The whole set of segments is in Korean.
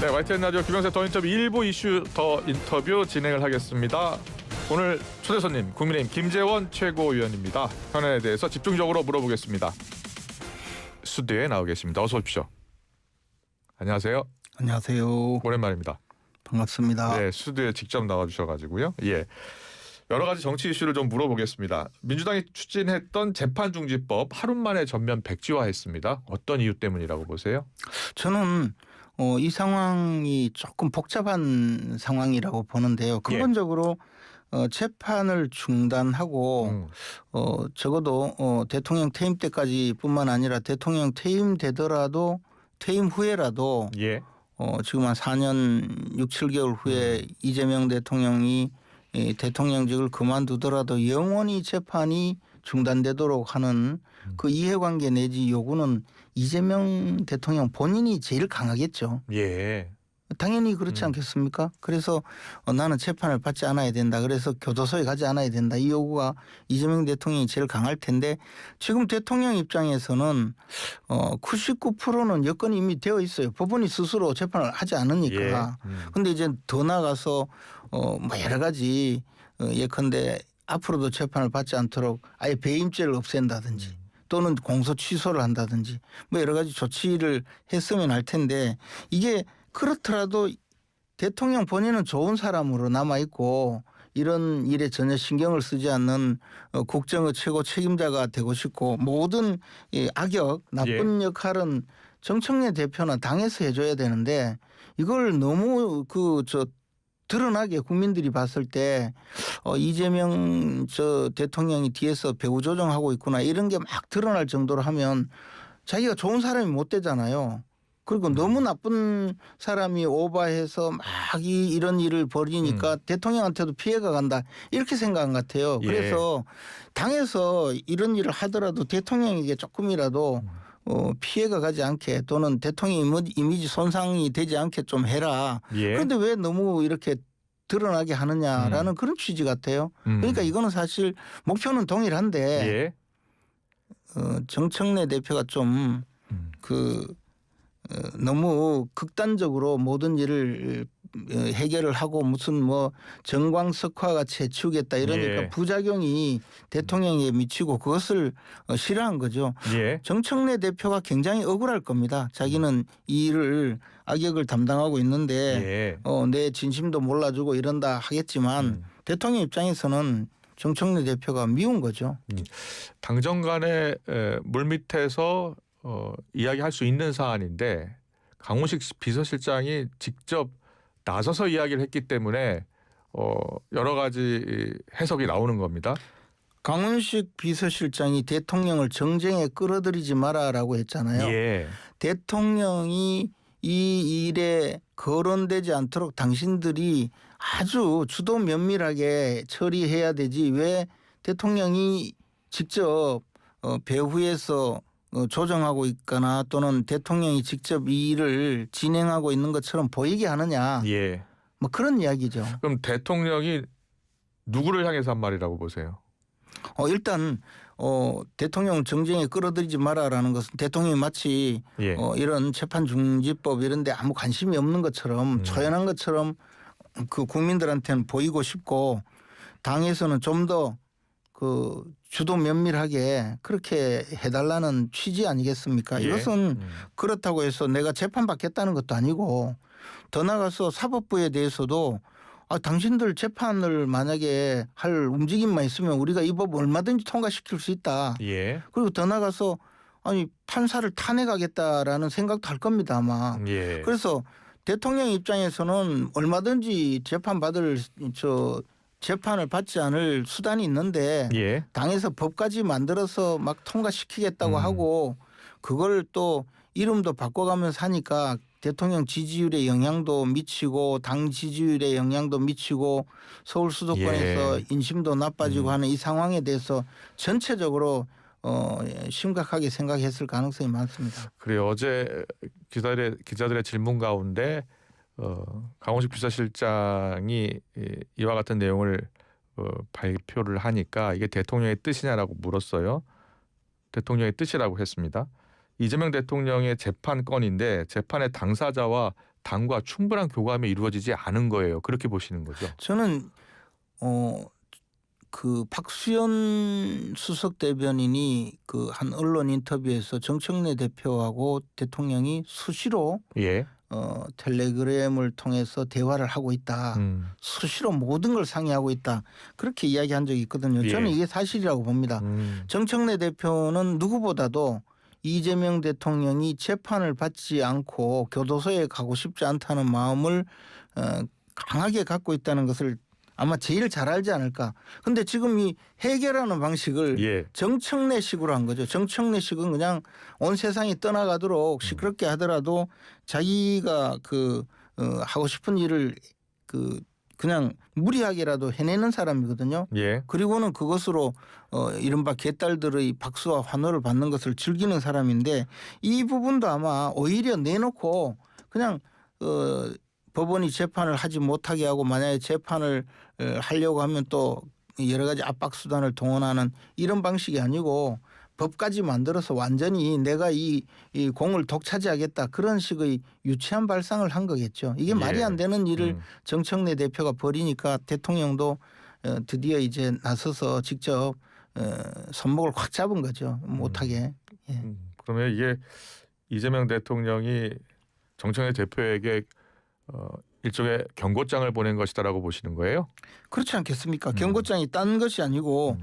네, YTN 라디오 김영세 더 인터뷰 1부 이슈 더 인터뷰 진행을 하겠습니다. 오늘 초대 손님 국민의힘 김재원 최고위원입니다. 현안에 대해서 집중적으로 물어보겠습니다. 스튜디오에 나와 계십니다. 어서 오십시오. 안녕하세요. 안녕하세요. 오랜만입니다. 반갑습니다. 네, 스튜디오에 직접 나와주셔가지고요. 예, 여러 가지 정치 이슈를 좀 물어보겠습니다. 민주당이 추진했던 재판중지법 하루 만에 전면 백지화했습니다. 어떤 이유 때문이라고 보세요? 저는 이 상황이 조금 복잡한 상황이라고 보는데요. 근본적으로 재판을 중단하고 적어도 대통령 퇴임 때까지뿐만 아니라 대통령 퇴임되더라도 퇴임 후에라도 예. 지금 한 4년 6, 7개월 후에 이재명 대통령이 대통령직을 그만두더라도 영원히 재판이 중단되도록 하는 그 이해관계 내지 요구는 이재명 대통령 본인이 제일 강하겠죠. 예. 당연히 그렇지 않겠습니까? 그래서 나는 재판을 받지 않아야 된다. 그래서 교도소에 가지 않아야 된다. 이 요구가 이재명 대통령이 제일 강할 텐데 지금 대통령 입장에서는 99%는 여건이 이미 되어 있어요. 법원이 스스로 재판을 하지 않으니까. 근데 이제 더 나가서 뭐 여러 가지 예컨대 앞으로도 재판을 받지 않도록 아예 배임죄를 없앤다든지 또는 공소 취소를 한다든지 뭐 여러 가지 조치를 했으면 할 텐데 이게 그렇더라도 대통령 본인은 좋은 사람으로 남아있고 이런 일에 전혀 신경을 쓰지 않는 국정의 최고 책임자가 되고 싶고 모든 악역 나쁜 역할은 정청래 대표나 당에서 해줘야 되는데 이걸 너무 드러나게 국민들이 봤을 때 이재명 대통령이 뒤에서 배후 조정하고 있구나 이런 게 막 드러날 정도로 하면 자기가 좋은 사람이 못 되잖아요. 그리고 너무 나쁜 사람이 오버해서 막 이런 일을 벌이니까 대통령한테도 피해가 간다 이렇게 생각한 것 같아요. 그래서 당에서 이런 일을 하더라도 대통령에게 조금이라도 피해가 가지 않게 또는 대통령 이미지 손상이 되지 않게 좀 해라. 그런데 왜 너무 이렇게 드러나게 하느냐라는 그런 취지 같아요. 그러니까 이거는 사실 목표는 동일한데 정청래 대표가 좀 너무 극단적으로 모든 일을 해결을 하고 무슨 뭐 정광석화같이 해치우겠다 이러니까 부작용이 대통령에 미치고 그것을 싫어한 거죠. 정청래 대표가 굉장히 억울할 겁니다. 자기는 이 일을 악역을 담당하고 있는데 내 진심도 몰라주고 이런다 하겠지만 대통령 입장에서는 정청래 대표가 미운 거죠. 당정 간의 물밑에서 이야기할 수 있는 사안인데 강훈식 비서실장이 직접 나서서 이야기를 했기 때문에 여러 가지 해석이 나오는 겁니다. 강훈식 비서실장이 대통령을 정쟁에 끌어들이지 마라라고 했잖아요. 대통령이 이 일에 거론되지 않도록 당신들이 아주 주도 면밀하게 처리해야 되지 왜 대통령이 직접 배후에서 조정하고 있거나 또는 대통령이 직접 이 일을 진행하고 있는 것처럼 보이게 하느냐. 뭐 그런 이야기죠. 그럼 대통령이 누구를 향해서 한 말이라고 보세요? 일단 대통령 정쟁에 끌어들이지 마라라는 것은 대통령이 마치 이런 재판중지법 이런 데 아무 관심이 없는 것처럼 초연한 것처럼 그 국민들한테는 보이고 싶고 당에서는 좀 더 주도 면밀하게 그렇게 해달라는 취지 아니겠습니까? 이것은 그렇다고 해서 내가 재판받겠다는 것도 아니고 더 나아가서 사법부에 대해서도 당신들 재판을 만약에 할 움직임만 있으면 우리가 이 법 얼마든지 통과시킬 수 있다. 그리고 더 나아가서 판사를 탄핵하겠다라는 생각도 할 겁니다 아마. 그래서 대통령 입장에서는 얼마든지 재판을 받지 않을 수단이 있는데 당에서 법까지 만들어서 막 통과시키겠다고 하고 그걸 또 이름도 바꿔가면서 하니까 대통령 지지율에 영향도 미치고 당 지지율에 영향도 미치고 서울 수도권에서 인심도 나빠지고 하는 이 상황에 대해서 전체적으로 심각하게 생각했을 가능성이 많습니다. 그래요. 어제 기자들의 질문 가운데 강훈식 비서실장이 이와 같은 내용을 발표를 하니까 이게 대통령의 뜻이냐라고 물었어요. 대통령의 뜻이라고 했습니다. 이재명 대통령의 재판 건인데 재판의 당사자와 당과 충분한 교감이 이루어지지 않은 거예요. 그렇게 보시는 거죠? 저는 그 박수현 수석 대변인이 그 한 언론 인터뷰에서 정청래 대표하고 대통령이 수시로 예. 텔레그램을 통해서 대화를 하고 있다. 수시로 모든 걸 상의하고 있다. 그렇게 이야기한 적이 있거든요. 예. 저는 이게 사실이라고 봅니다. 정청래 대표는 누구보다도 이재명 대통령이 재판을 받지 않고 교도소에 가고 싶지 않다는 마음을 강하게 갖고 있다는 것을 아마 제일 잘 알지 않을까. 근데 지금 이 해결하는 방식을 예. 정청래식으로 한 거죠. 정청래식은 그냥 온 세상이 떠나가도록 시끄럽게 하더라도 자기가 하고 싶은 일을 그냥 무리하게라도 해내는 사람이거든요. 예. 그리고는 그것으로 이른바 개딸들의 박수와 환호를 받는 것을 즐기는 사람인데 이 부분도 아마 오히려 내놓고 그냥 법원이 재판을 하지 못하게 하고 만약에 재판을 하려고 하면 또 여러 가지 압박 수단을 동원하는 이런 방식이 아니고 법까지 만들어서 완전히 내가 이 공을 독차지하겠다 그런 식의 유치한 발상을 한 거겠죠. 이게 말이 안 되는 일을 정청래 대표가 벌이니까 대통령도 드디어 이제 나서서 직접 손목을 꽉 잡은 거죠. 못하게. 예. 그러면 이게 이재명 대통령이 정청래 대표에게 일종의 경고장을 보낸 것이다라고 보시는 거예요? 그렇지 않겠습니까? 경고장이 딴 것이 아니고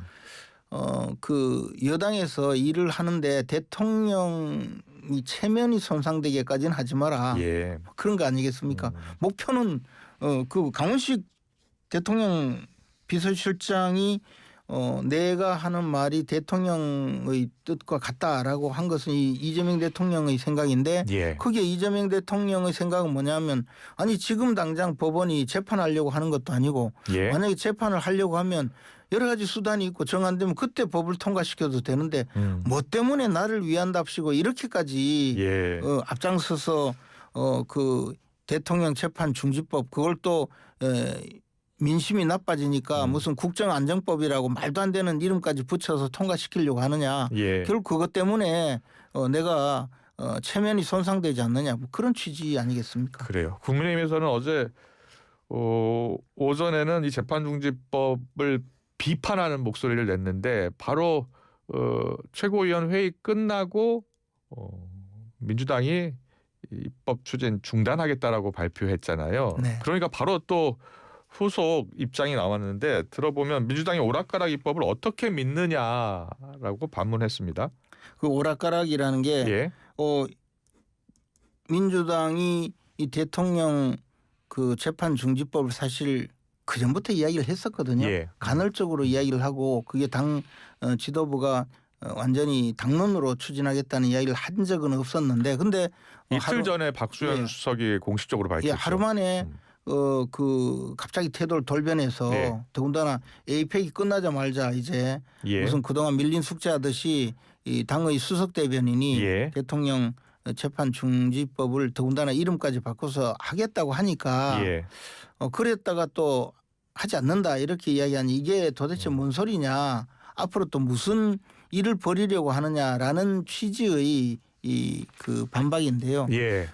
그 여당에서 일을 하는데 대통령이 체면이 손상되게까지는 하지 마라. 예. 그런 거 아니겠습니까? 목표는 그 강훈식 대통령 비서실장이 내가 하는 말이 대통령의 뜻과 같다라고 한 것은 이재명 대통령의 생각인데 예. 그게 이재명 대통령의 생각은 뭐냐면 아니 지금 당장 법원이 재판하려고 하는 것도 아니고 예. 만약에 재판을 하려고 하면 여러 가지 수단이 있고 정한되면 그때 법을 통과시켜도 되는데 뭐 때문에 나를 위한답시고 이렇게까지 예. 앞장서서 그 대통령 재판 중지법 그걸 또 민심이 나빠지니까 무슨 국정안정법이라고 말도 안 되는 이름까지 붙여서 통과시키려고 하느냐. 예. 결국 그것 때문에 내가 체면이 손상되지 않느냐. 뭐 그런 취지 아니겠습니까? 그래요. 국민의힘에서는 어제 오전에는 이 재판중지법을 비판하는 목소리를 냈는데 바로 최고위원 회의 끝나고 민주당이 입법 추진 중단하겠다라고 발표했잖아요. 네. 그러니까 바로 또 후속 입장이 나왔는데 들어보면 민주당이 오락가락 입법을 어떻게 믿느냐라고 반문했습니다. 그 오락가락이라는 게 예. 민주당이 이 대통령 그 재판 중지법을 사실 그 전부터 이야기를 했었거든요. 예. 간헐적으로 이야기를 하고 그게 당 지도부가 완전히 당론으로 추진하겠다는 이야기를 한 적은 없었는데 근데 이틀 전에 박수현 예. 수석이 공식적으로 밝혔죠. 하루 만에 그 갑자기 태도를 돌변해서 예. 더군다나 에이펙이 끝나자마자 이제 예. 무슨 그동안 밀린 숙제하듯이 이 당의 수석 대변인이 예. 대통령 재판 중지법을 더군다나 이름까지 바꿔서 하겠다고 하니까 예. 그랬다가 또 하지 않는다 이렇게 이야기하니 이게 도대체 뭔 소리냐 앞으로 또 무슨 일을 벌이려고 하느냐라는 취지의 그 반박인데요. 예.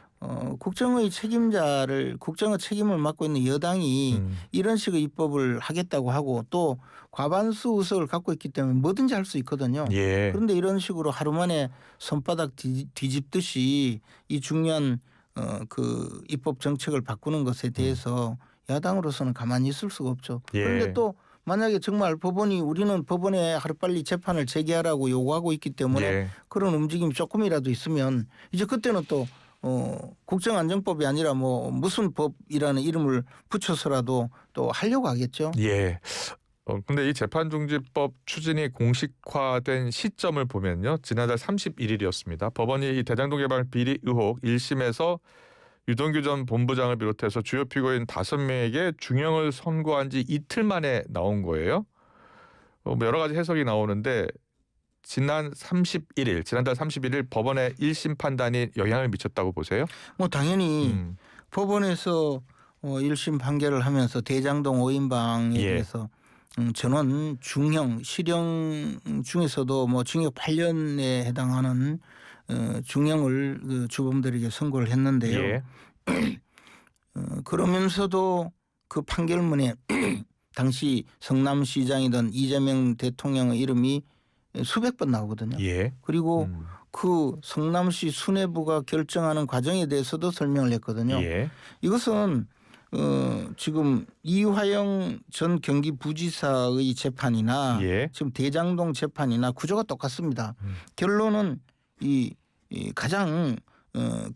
국정의 책임을 맡고 있는 여당이 이런 식의 입법을 하겠다고 하고 또 과반수 의석을 갖고 있기 때문에 뭐든지 할 수 있거든요. 예. 그런데 이런 식으로 하루 만에 손바닥 뒤집듯이 이 중요한 그 입법 정책을 바꾸는 것에 대해서 야당으로서는 가만히 있을 수가 없죠. 예. 그런데 또 만약에 정말 우리는 법원에 하루빨리 재판을 재개하라고 요구하고 있기 때문에 예. 그런 움직임이 조금이라도 있으면 이제 그때는 또 국정안정법이 아니라 뭐 무슨 법이라는 이름을 붙여서라도 또 하려고 하겠죠. 예. 근데 이 재판중지법 추진이 공식화된 시점을 보면요. 지난달 31일이었습니다. 법원이 이 대장동 개발 비리 의혹 1심에서 유동규 전 본부장을 비롯해서 주요 피고인 5명에게 중형을 선고한 지 이틀 만에 나온 거예요. 여러 가지 해석이 나오는데 지난달 31일 법원의 1심 판단이 영향을 미쳤다고 보세요? 뭐 당연히 법원에서 1심 판결을 하면서 대장동 5인방에 예. 대해서 전원 중형 실형 중에서도 뭐 징역 8년에 해당하는 중형을 그 주범들에게 선고를 했는데요. 예. 그러면서도 그 판결문에 당시 성남시장이던 이재명 대통령의 이름이 수백 번 나오거든요. 예. 그리고 그 성남시 수뇌부가 결정하는 과정에 대해서도 설명을 했거든요. 예. 이것은 지금 이화영 전 경기부지사의 재판이나 예. 지금 대장동 재판이나 구조가 똑같습니다. 결론은 이 가장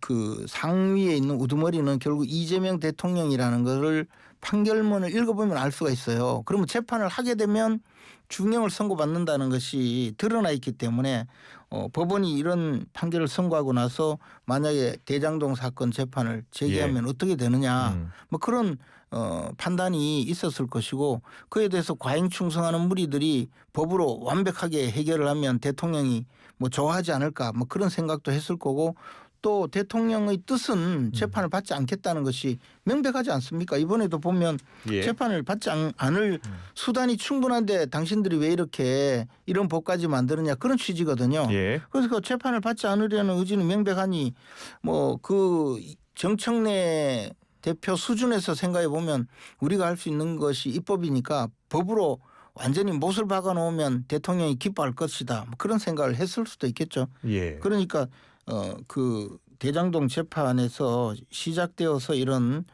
그 상위에 있는 우두머리는 결국 이재명 대통령이라는 것을 판결문을 읽어보면 알 수가 있어요. 그러면 재판을 하게 되면 중형을 선고받는다는 것이 드러나 있기 때문에 법원이 이런 판결을 선고하고 나서 만약에 대장동 사건 재판을 제기하면 어떻게 되느냐 뭐 그런 판단이 있었을 것이고 그에 대해서 과잉충성하는 무리들이 법으로 완벽하게 해결을 하면 대통령이 뭐 좋아하지 않을까 뭐 그런 생각도 했을 거고 또 대통령의 뜻은 재판을 받지 않겠다는 것이 명백하지 않습니까? 이번에도 보면 예. 재판을 받지 않을 수단이 충분한데 당신들이 왜 이렇게 이런 법까지 만드느냐 그런 취지거든요. 예. 그래서 그 재판을 받지 않으려는 의지는 명백하니 뭐 그 정청래 대표 수준에서 생각해 보면 우리가 할 수 있는 것이 입법이니까 법으로 완전히 못을 박아 놓으면 대통령이 기뻐할 것이다. 뭐 그런 생각을 했을 수도 있겠죠. 예. 그러니까 그 대장동 재판에서 시작되어서 이런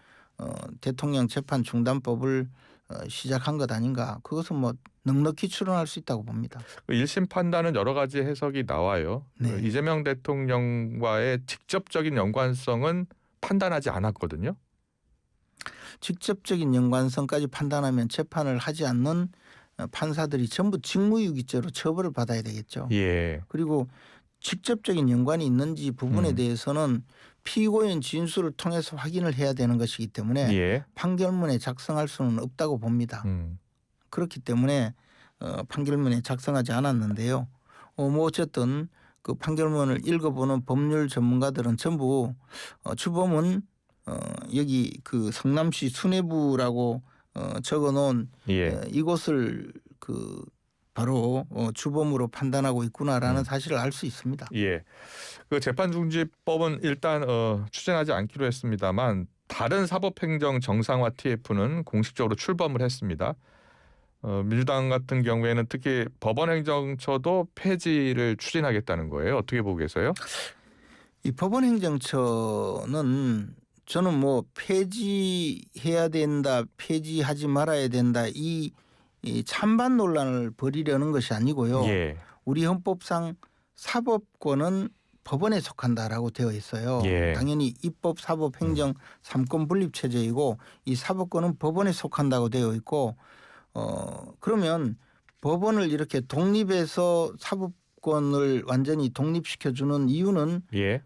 대통령 재판 중단법을 시작한 것 아닌가. 그것은 뭐 넉넉히 추론할 수 있다고 봅니다. 1심 판단은 여러 가지 해석이 나와요. 네. 이재명 대통령과의 직접적인 연관성은 판단하지 않았거든요. 직접적인 연관성까지 판단하면 재판을 하지 않는 판사들이 전부 직무유기죄로 처벌을 받아야 되겠죠. 예. 그리고 직접적인 연관이 있는지 부분에 대해서는 피고인 진술을 통해서 확인을 해야 되는 것이기 때문에 예. 판결문에 작성할 수는 없다고 봅니다. 그렇기 때문에 판결문에 작성하지 않았는데요. 뭐 어쨌든 그 판결문을 읽어보는 법률 전문가들은 전부 주범은 여기 그 성남시 수뇌부라고 적어놓은 예. 이곳을 그 바로 주범으로 판단하고 있구나라는 사실을 알 수 있습니다. 예. 그 재판중지법은 일단 추진하지 않기로 했습니다만 다른 사법행정 정상화 TF는 공식적으로 출범을 했습니다. 민주당 같은 경우에는 특히 법원행정처도 폐지를 추진하겠다는 거예요. 어떻게 보고 계세요? 이 법원행정처는 저는 뭐 폐지해야 된다, 폐지하지 말아야 된다 이 찬반 논란을 벌이려는 것이 아니고요. 예. 우리 헌법상 사법권은 법원에 속한다라고 되어 있어요. 예. 당연히 입법, 사법, 행정 3권 분립 체제이고 이 사법권은 법원에 속한다고 되어 있고 그러면 법원을 이렇게 독립해서 사법권을 완전히 독립시켜주는 이유는 예.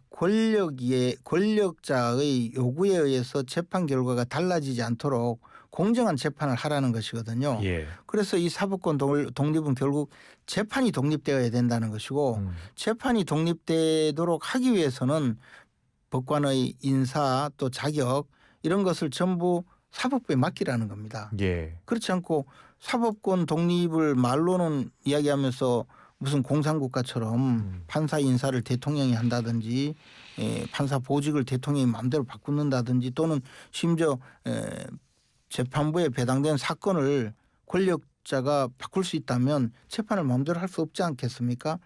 권력자의 요구에 의해서 재판 결과가 달라지지 않도록 공정한 재판을 하라는 것이거든요. 예. 그래서 이 사법권 독립은 결국 재판이 독립되어야 된다는 것이고 재판이 독립되도록 하기 위해서는 법관의 인사 또 자격 이런 것을 전부 사법부에 맡기라는 겁니다. 예. 그렇지 않고 사법권 독립을 말로는 이야기하면서 무슨 공산국가처럼 판사 인사를 대통령이 한다든지 판사 보직을 대통령이 마음대로 바꾸는다든지 또는 심지어 재판부에 배당된 사건을 권력자가 바꿀 수 있다면 재판을 마음대로 할 수 없지 않겠습니까?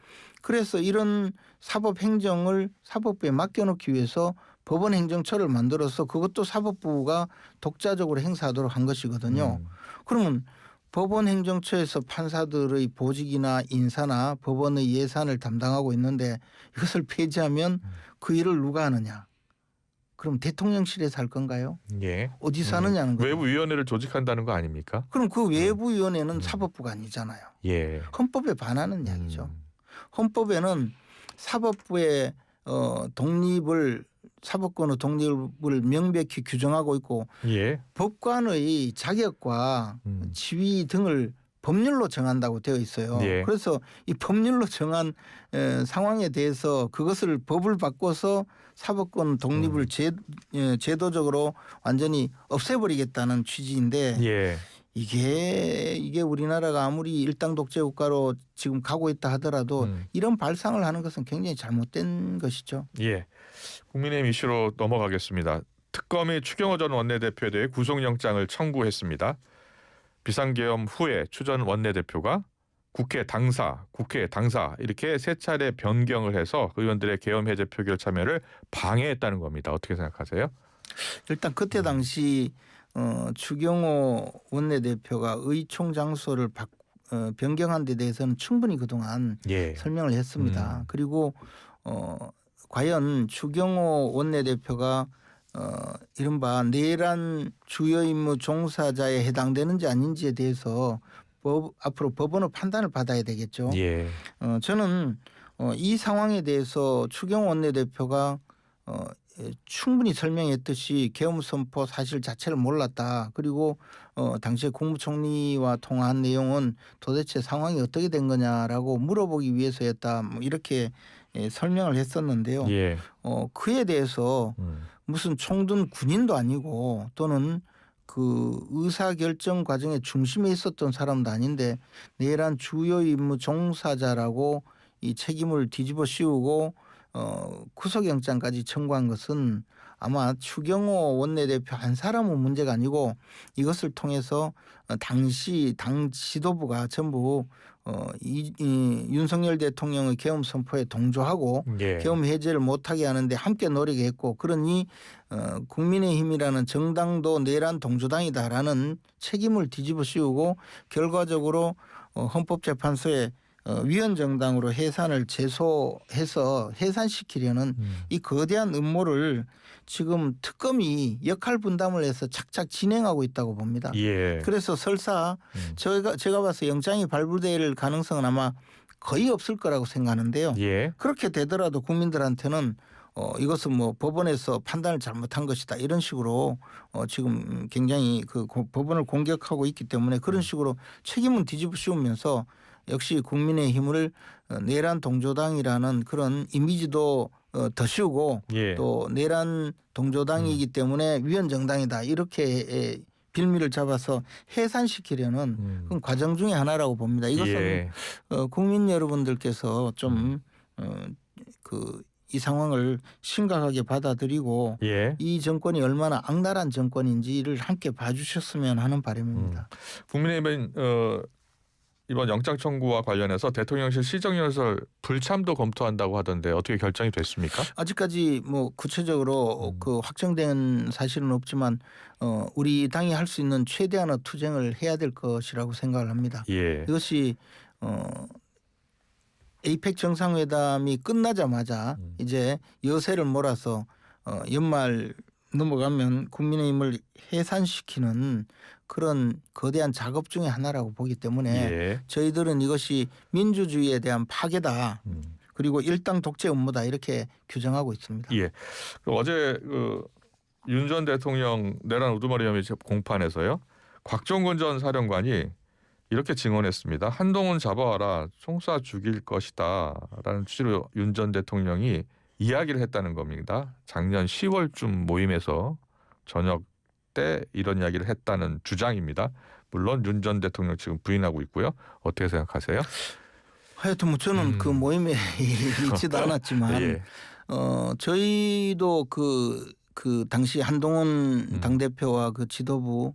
그래서 이런 사법행정을 사법부에 맡겨놓기 위해서 법원행정처를 만들어서 그것도 사법부가 독자적으로 행사하도록 한 것이거든요. 그러면 법원행정처에서 판사들의 보직이나 인사나 법원의 예산을 담당하고 있는데 이것을 폐지하면 그 일을 누가 하느냐? 그럼 대통령실에서 할 건가요? 예. 어디서 하느냐는 거죠. 외부위원회를 조직한다는 거 아닙니까? 그럼 그 외부위원회는 사법부가 아니잖아요. 예. 헌법에 반하는 이야기죠. 헌법에는 사법부의 독립을 사법권의 독립을 명백히 규정하고 있고 예. 법관의 자격과 지위 등을 법률로 정한다고 되어 있어요. 예. 그래서 이 법률로 정한 상황에 대해서 그것을 법을 바꿔서 사법권 독립을 제도적으로 완전히 없애버리겠다는 취지인데 예. 이게 우리나라가 아무리 일당 독재 국가로 지금 가고 있다 하더라도 이런 발상을 하는 것은 굉장히 잘못된 것이죠. 예. 국민의힘 이슈로 넘어가겠습니다. 특검이 추경호 전 원내대표에 대해 구속영장을 청구했습니다. 비상계엄 후에 추 전 원내대표가 국회 당사 이렇게 세 차례 변경을 해서 의원들의 계엄 해제 표결 참여를 방해했다는 겁니다. 어떻게 생각하세요? 일단 그때 당시 추경호 원내대표가 의총 장소를 변경한 데 대해서는 충분히 그동안 설명을 했습니다. 그리고 과연 추경호 원내대표가 이른바 내란 주요 임무 종사자에 해당되는지 아닌지에 대해서 앞으로 법원의 판단을 받아야 되겠죠. 저는 이 상황에 대해서 추경호 원내대표가 충분히 설명했듯이 계엄 선포 사실 자체를 몰랐다. 그리고 당시에 국무총리와 통화한 내용은 도대체 상황이 어떻게 된 거냐라고 물어보기 위해서였다. 뭐 이렇게 설명을 했었는데요. 그에 대해서 무슨 총든 군인도 아니고 또는 그 의사결정 과정의 중심에 있었던 사람도 아닌데 내란 주요 임무 종사자라고 이 책임을 뒤집어 씌우고 구속영장까지 청구한 것은 아마 추경호 원내대표 한 사람은 문제가 아니고 이것을 통해서 당시 당 지도부가 전부 윤석열 대통령의 계엄 선포에 동조하고 계엄 해제를 못하게 하는데 함께 노력했고 그러니 국민의힘이라는 정당도 내란 동조당이다라는 책임을 뒤집어 씌우고 결과적으로 헌법재판소에 위헌정당으로 해산을 제소해서 해산시키려는 이 거대한 음모를 지금 특검이 역할 분담을 해서 착착 진행하고 있다고 봅니다. 그래서 설사 제가 봐서 영장이 발부될 가능성은 아마 거의 없을 거라고 생각하는데요. 그렇게 되더라도 국민들한테는 이것은 뭐 법원에서 판단을 잘못한 것이다 이런 식으로 지금 굉장히 그 법원을 공격하고 있기 때문에 그런 식으로 책임은 뒤집어 씌우면서 역시 국민의힘을 내란 동조당이라는 그런 이미지도 더 씌우고 또 내란 동조당이기 때문에 위헌정당이다 이렇게 빌미를 잡아서 해산시키려는 그런 과정 중에 하나라고 봅니다. 이것은 국민 여러분들께서 좀 이 상황을 심각하게 받아들이고 이 정권이 얼마나 악랄한 정권인지를 함께 봐주셨으면 하는 바람입니다. 국민의힘은 이번 영장 청구와 관련해서 대통령실 시정연설 불참도 검토한다고 하던데 어떻게 결정이 됐습니까? 아직까지 뭐 구체적으로 그 확정된 사실은 없지만 우리 당이 할 수 있는 최대한의 투쟁을 해야 될 것이라고 생각을 합니다. 이것이 에이펙 정상회담이 끝나자마자 이제 여세를 몰아서 연말 넘어가면 국민의힘을 해산시키는 그런 거대한 작업 중에 하나라고 보기 때문에 저희들은 이것이 민주주의에 대한 파괴다. 그리고 일당 독재 음모다 이렇게 규정하고 있습니다. 어제 윤 전 대통령 내란 우두머리 혐의 공판에서요. 곽종근 전 사령관이 이렇게 증언했습니다. 한동훈 잡아와라 총 쏴 죽일 것이다 라는 취지로 윤 전 대통령이 이야기를 했다는 겁니다. 작년 10월쯤 모임에서 저녁 때 이런 이야기를 했다는 주장입니다. 물론 윤 전 대통령 지금 부인하고 있고요. 어떻게 생각하세요? 하여튼 뭐 저는 그 모임에 있지도 않았지만 저희도 그 당시 한동훈 당대표와 그 지도부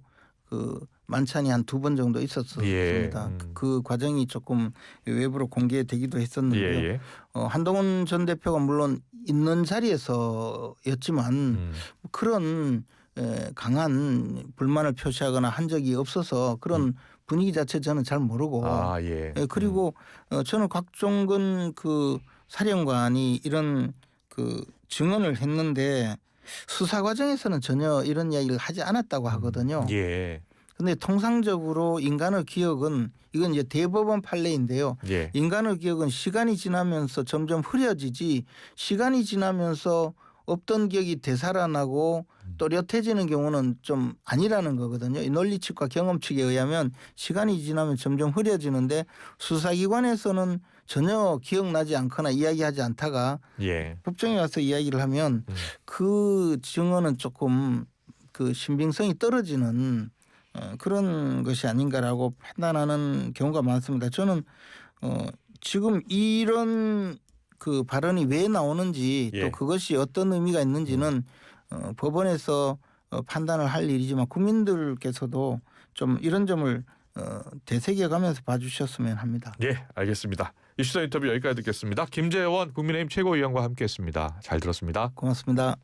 그 만찬이 한 2번 정도 있었습니다. 그 과정이 조금 외부로 공개되기도 했었는데요. 한동훈 전 대표가 물론 있는 자리에서였지만 그런 강한 불만을 표시하거나 한 적이 없어서 그런 분위기 자체 저는 잘 모르고 그리고 저는 곽종근 그 사령관이 이런 그 증언을 했는데 수사 과정에서는 전혀 이런 이야기를 하지 않았다고 하거든요. 근데 통상적으로 인간의 기억은 이건 이제 대법원 판례인데요. 인간의 기억은 시간이 지나면서 점점 흐려지지 시간이 지나면서 없던 기억이 되살아나고 또렷해지는 경우는 좀 아니라는 거거든요. 이 논리측과 경험측에 의하면 시간이 지나면 점점 흐려지는데 수사기관에서는 전혀 기억나지 않거나 이야기하지 않다가 법정에 와서 이야기를 하면 그 증언은 조금 그 신빙성이 떨어지는 그런 것이 아닌가라고 판단하는 경우가 많습니다. 저는 지금 이런 그 발언이 왜 나오는지 또 그것이 어떤 의미가 있는지는 법원에서 판단을 할 일이지만 국민들께서도 좀 이런 점을 되새겨가면서 봐주셨으면 합니다. 예, 알겠습니다. 이슈서 인터뷰 여기까지 듣겠습니다. 김재원 국민의힘 최고위원과 함께했습니다. 잘 들었습니다. 고맙습니다.